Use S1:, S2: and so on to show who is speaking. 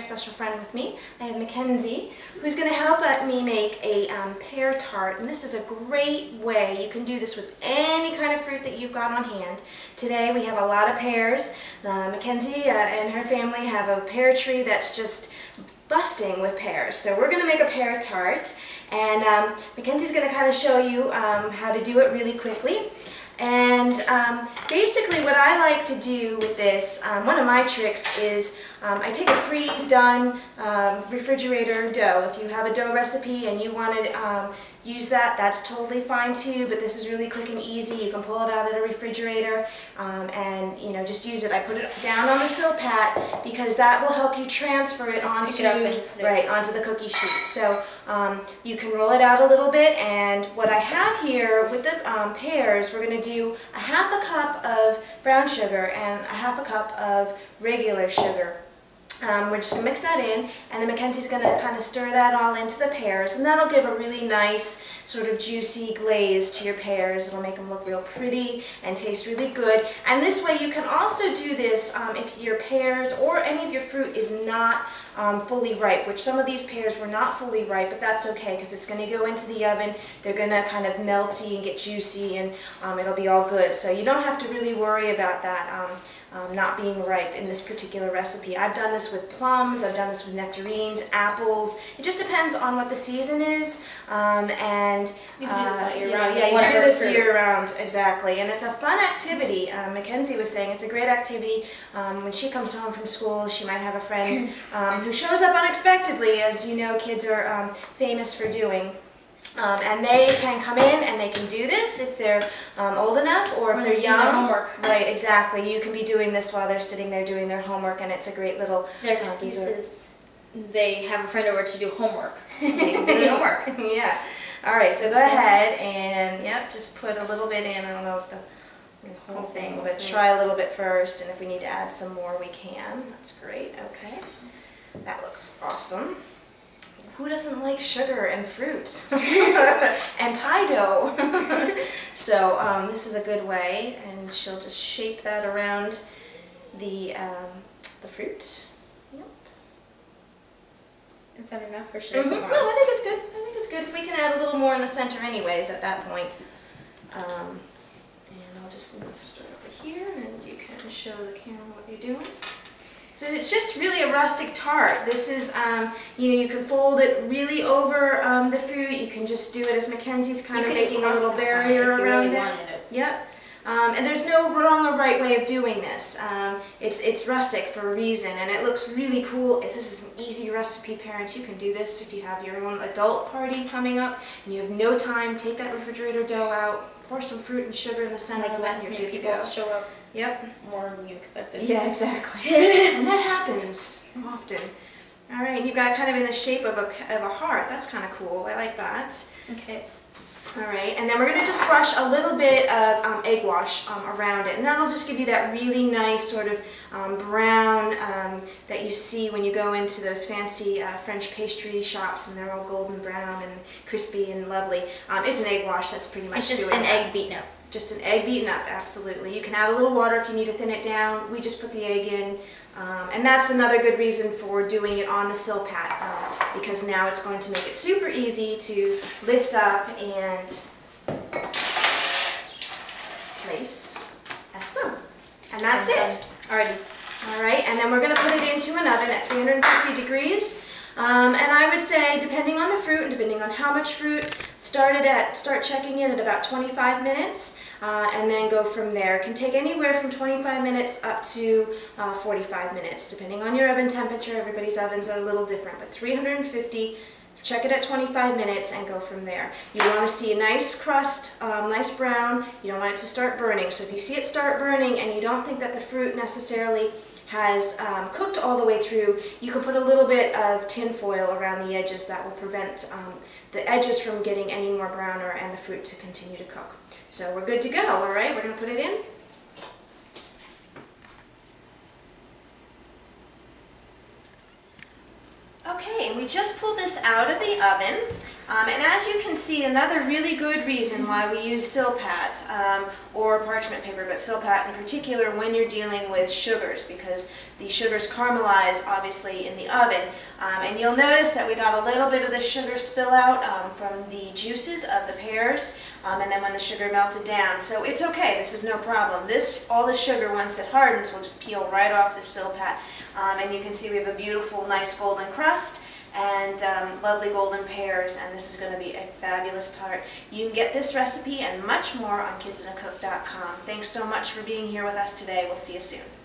S1: special friend with me. I have Mackenzie, who's going to help me make a pear tart. And this is a great way. You can do this with any kind of fruit that you've got on hand. Today we have a lot of pears. Mackenzie and her family have a pear tree that's just busting with pears. So we're going to make a pear tart. And Mackenzie's going to kind of show you how to do it really quickly. And basically what I like to do with this, one of my tricks is I take a pre-done refrigerator dough. If you have a dough recipe and you want to use that, that's totally fine too, but this is really quick and easy. You can pull it out of the refrigerator and just use it. I put it down on the silpat because that will help you transfer it onto the cookie sheet. So you can roll it out a little bit, and what I have here with the pears, we're going to do a half a cup of brown sugar and a half a cup of regular sugar. We're just going to mix that in, and then Mackenzie's going to kind of stir that all into the pears, and that'll give a really nice sort of juicy glaze to your pears. It'll make them look real pretty and taste really good. And this way you can also do this if your pears or any of your fruit is not fully ripe, which some of these pears were not fully ripe, but that's okay because it's going to go into the oven. They're going to kind of melty and get juicy, and it'll be all good. So you don't have to really worry about that not being ripe in this particular recipe. I've done this with plums, I've done this with nectarines, apples. It just depends on what the season is, and
S2: you can do this all year round.
S1: Yeah, you can do this year round, exactly. And it's a fun activity. Mackenzie was saying it's a great activity. When she comes home from school, she might have a friend who shows up unexpectedly, as you know kids are famous for doing. And they can come in and they can do this if they're old enough or if they're young.
S2: Their homework.
S1: Right, exactly. You can be doing this while they're sitting there doing their homework, and it's a great little...
S2: Their excuse is they have a friend over to do homework. They can do their homework.
S1: Yeah. All right, so go ahead and, just put a little bit in. I don't know if the whole thing, but try a little bit first, and if we need to add some more, we can. That's great. Okay. That looks awesome. Who doesn't like sugar and fruit and pie dough? So this is a good way, and she'll just shape that around the fruit. Yep.
S2: Is that enough for sugar?
S1: No, I think it's good. I think it's good. If we can add a little more in the center anyways at that point. And I'll just move straight over here, and you can show the camera what you're doing. So it's just really a rustic tart. This is, you can fold it really over the fruit. You can just do it as Mackenzie's kind of making a little barrier around it. Yep. And there's no wrong or right way of doing this. It's rustic for a reason, and it looks really cool. If this is an easy recipe, parents, you can do this if you have your own adult party coming up and you have no time. Take that refrigerator dough out, pour some fruit and sugar in the center of it, and you're good to go.
S2: Show up.
S1: Yep.
S2: More than you expected.
S1: Yeah, exactly. And that happens often. All right, you've got kind of in the shape of a heart. That's kind of cool. I like that.
S2: Okay.
S1: All right, and then we're going to just brush a little bit of egg wash around it, and that'll just give you that really nice sort of brown that you see when you go into those fancy French pastry shops, and they're all golden brown and crispy and lovely. It's an egg wash that's pretty much
S2: It's just an egg beaten up.
S1: Just an egg beaten up, absolutely. You can add a little water if you need to thin it down. We just put the egg in, and that's another good reason for doing it on the silpat, because now it's going to make it super easy to lift up and place as so. And that's it.
S2: Alrighty.
S1: All right, and then we're going to put it into an oven at 350 degrees. And I would say, depending on the fruit and depending on how much fruit, start checking in at about 25 minutes, and then go from there. It can take anywhere from 25 minutes up to 45 minutes, depending on your oven temperature. Everybody's ovens are a little different, but 350, check it at 25 minutes and go from there. You want to see a nice crust, nice brown. You don't want it to start burning. So if you see it start burning and you don't think that the fruit necessarily has cooked all the way through, you can put a little bit of tin foil around the edges. That will prevent the edges from getting any more browner and the fruit to continue to cook. So we're good to go. All right, we're going to put it in. Okay, and we just pulled this out of the oven, and as you can see, another really good reason why we use Silpat or parchment paper, but Silpat in particular when you're dealing with sugars, because the sugars caramelize obviously in the oven. And you'll notice that we got a little bit of the sugar spill out from the juices of the pears, and then when the sugar melted down. So it's okay, this is no problem. All the sugar, once it hardens, will just peel right off the Silpat. And you can see we have a beautiful, nice golden crust and lovely golden pears, and this is going to be a fabulous tart. You can get this recipe and much more on kidsinnacook.com. Thanks so much for being here with us today. We'll see you soon.